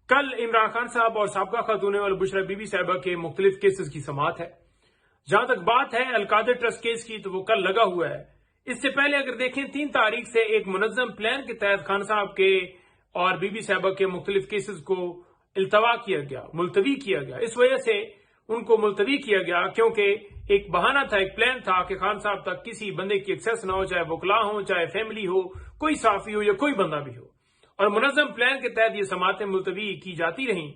कल इमरान खान साहब और साबका खातून वल बुशरा बीबी साहिबा के मुख्तलिफ केसेस की समाअत है। जहां तक बात है अलकादर ट्रस्ट केस की, तो वो कल लगा हुआ है। इससे पहले अगर देखें 3 तारीख से एक मुनज़्ज़म प्लान के तहत खान साहब के और बीबी साहिबा के मुख्तलिफ केसेस को इल्तवा किया गया, मुलतवी किया गया। इस वजह से उनको मुलतवी किया गया क्योंकि एक बहाना था, एक प्लान था कि खान साहब तक किसी बंदे की एक्सेस ना हो, चाहे वकला हो, चाहे फैमिली हो, कोई साफी हो या कोई बंदा भी हो। और मुनज़्ज़म प्लान के तहत ये समातें मुलतवी की जाती रहीं।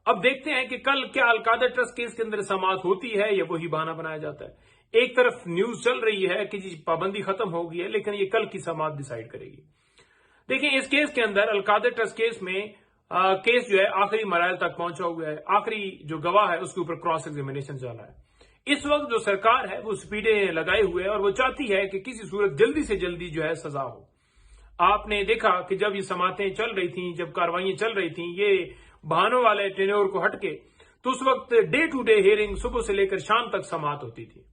अब देखते हैं कि कल क्या अलकादर ट्रस्ट केस के अंदर समात होती है या वही बहाना बनाया जाता है। एक तरफ न्यूज चल रही है कि जी पाबंदी खत्म हो गई है, लेकिन ये कल की समात डिसाइड करेगी। देखिए, इस केस के अंदर अलकादर ट्रस्ट केस में केस जो है आखिरी मराहल तक पहुंचा हुआ है। आखिरी जो गवाह है उसके ऊपर क्रॉस एग्जामिनेशन चल रहा है। इस वक्त जो सरकार है वो स्पीडें लगाए हुए है और वो चाहती है कि किसी सूरत जल्दी से जल्दी जो है सजा हो। आपने देखा कि जब ये समातें चल रही थी, जब कार्रवाइयां चल रही थी, ये बहानों वाले टेन्योर को हटके, तो उस वक्त डे टू डे हियरिंग सुबह से लेकर शाम तक समात होती थी।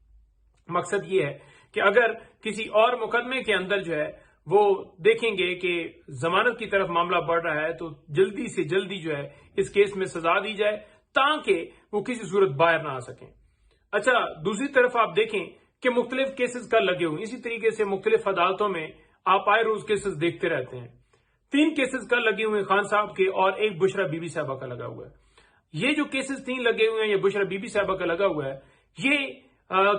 मकसद ये है कि अगर किसी और मुकदमे के अंदर जो है वो देखेंगे कि जमानत की तरफ मामला बढ़ रहा है, तो जल्दी से जल्दी जो है इस केस में सजा दी जाए ताकि वो किसी सूरत बाहर ना आ सकें। अच्छा, दूसरी तरफ आप देखें कि मुख्तलिफ केसेस कल लगे हुए। इसी तरीके से मुख्तलिफ अदालतों में आप आए रोज केसेस देखते रहते हैं। 3 केसेस कल लगे हुए हैं खान साहब के और एक बुशरा बीबी साहिबा का लगा हुआ है। ये जो केसेस 3 लगे हुए हैं, ये बुशरा बीबी साहिबा का लगा हुआ है, ये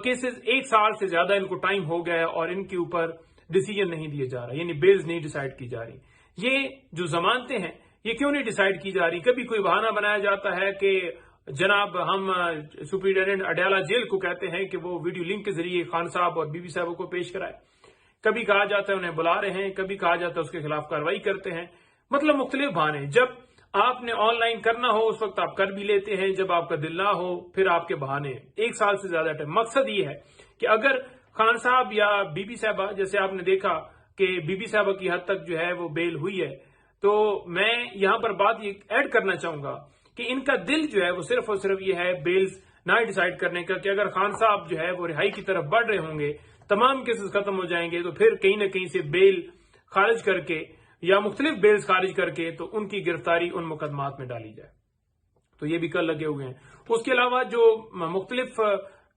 केसेस 1 साल से ज्यादा इनको टाइम हो गया है और इनके ऊपर डिसीजन नहीं दिया जा रहा, यानी बेल्स नहीं डिसाइड की जा रही। ये जो जमानतें हैं ये क्यों नहीं डिसाइड की जा रही? कभी कोई बहाना बनाया जाता है कि जनाब हम सुपरिटेंडेंट अडयाला जेल को कहते हैं कि वो वीडियो लिंक के जरिए खान साहब और बीबी साहबों को पेश कराए। कभी कहा जाता है उन्हें बुला रहे हैं, कभी कहा जाता है उसके खिलाफ कार्रवाई करते हैं। मतलब मुख्तलिफ बहाने। जब आपने ऑनलाइन करना हो उस वक्त आप कर भी लेते हैं, जब आपका दिल ना हो फिर आपके बहाने। 1 साल से ज्यादा टाइम। मकसद ये है कि अगर खान साहब या बीबी साहबा, जैसे आपने देखा कि बीबी साहबा की हद तक जो है वो बेल हुई है, तो मैं यहां पर बात ये ऐड करना चाहूंगा कि इनका दिल जो है वो सिर्फ और सिर्फ ये है बेल्स ना डिसाइड करने का, कि अगर खान साहब जो है वो रिहाई की तरफ बढ़ रहे होंगे, तमाम केसेस खत्म हो जाएंगे, तो फिर कहीं ना कहीं से बेल खारिज करके या मुख्तलिफ बेल्स खारिज करके तो उनकी गिरफ्तारी उन मुकदमात में डाली जाए। तो ये भी कल लगे हुए हैं। उसके अलावा जो मुख्तलिफ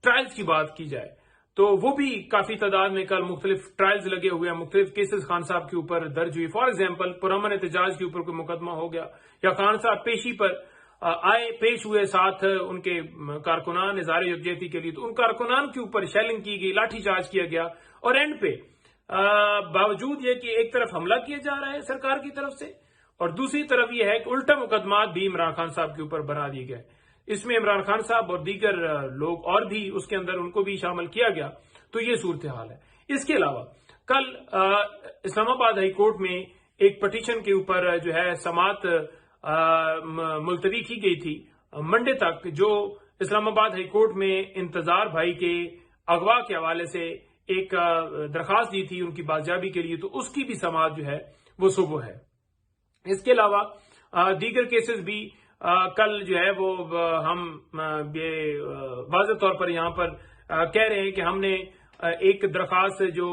ट्रायल्स की बात की जाए तो वो भी काफी तादाद में कल मुख्तलिफ ट्रायल्स लगे हुए हैं। मुख्तलिफ केसेस खान साहब के ऊपर दर्ज हुई। फॉर एग्जाम्पल पुरअमन एहतजाज के ऊपर कोई मुकदमा हो गया, या खान साहब पेशी पर आए, पेश हुए साथ उनके कारकुनान इज़हार यकजहती के लिए, तो उन कारकुनान के ऊपर शेलिंग की गई, लाठीचार्ज किया गया और एंड पे बावजूद ये कि एक तरफ हमला किया जा रहा है सरकार की तरफ से और दूसरी तरफ यह है कि उल्टा मुकदमात भी इमरान खान साहब के ऊपर बना दिए गए। इसमें इमरान खान साहब और दीगर लोग और भी उसके अंदर उनको भी शामिल किया गया। तो ये सूरत हाल है। इसके अलावा कल इस्लामाबाद हाई कोर्ट में एक पटिशन के ऊपर जो है समात मुलतवी की गई थी मंडे तक, जो इस्लामाबाद हाई कोर्ट में इंतजार भाई के अगवा के हवाले से एक दरखास्त दी थी उनकी बाजियाबी के लिए, तो उसकी भी समात जो है वो सुबह है। इसके अलावा दीगर केसेस भी कल जो है वो हम ये वाज़ेह तौर पर यहां पर कह रहे हैं कि हमने एक दरखास्त जो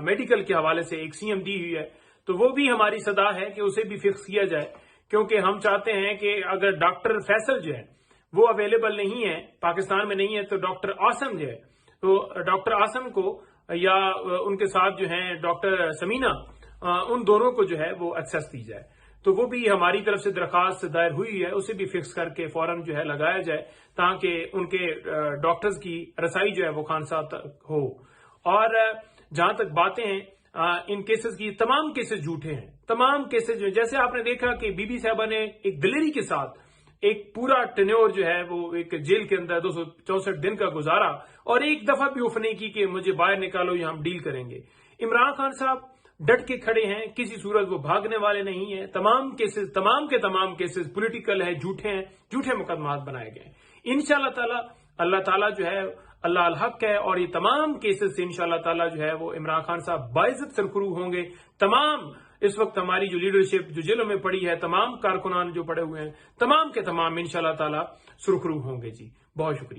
मेडिकल के हवाले से एक सीएम दी हुई है, तो वो भी हमारी सदा है कि उसे भी फिक्स किया जाए, क्योंकि हम चाहते हैं कि अगर डॉक्टर फैसल जो है वो अवेलेबल नहीं है, पाकिस्तान में नहीं है, तो डॉक्टर आसम जो है, तो डॉक्टर आसम को या उनके साथ जो है डॉक्टर समीना, उन दोनों को जो है वो एक्सेस दी जाए। तो वो भी हमारी तरफ से दरखास्त दायर हुई है, उसे भी फिक्स करके फौरन जो है लगाया जाए ताकि उनके डॉक्टर्स की रसाई जो है वो खान साहब तक हो। और जहां तक बातें हैं इन केसेस की, तमाम केसेस झूठे हैं। तमाम केसेस जो, जैसे आपने देखा कि बीबी साहबा ने एक दिलेरी के साथ एक पूरा टेन्योर जो है वो एक जेल के अंदर 264 दिन का गुजारा और एक दफा भी ऑफ नहीं की कि मुझे बाहर निकालो या हम डील करेंगे। इमरान खान साहब डट के खड़े हैं, किसी सूरत वो भागने वाले नहीं है। तमाम के तमाम केसेस पॉलिटिकल है, झूठे हैं, झूठे मुकदमात बनाए गए। इंशाअल्लाह ताला अल्लाह ताला जो है अल्लाह अल हक है और ये तमाम केसेस से इंशाअल्लाह ताला जो है वो इमरान खान साहब बाइज्जत सरखरू होंगे। तमाम इस वक्त हमारी जो लीडरशिप जो जेलों में पड़ी है, तमाम कारकुनान जो पड़े हुए हैं, तमाम के तमाम इंशाअल्लाह ताला सुरखरू होंगे। जी बहुत शुक्रिया।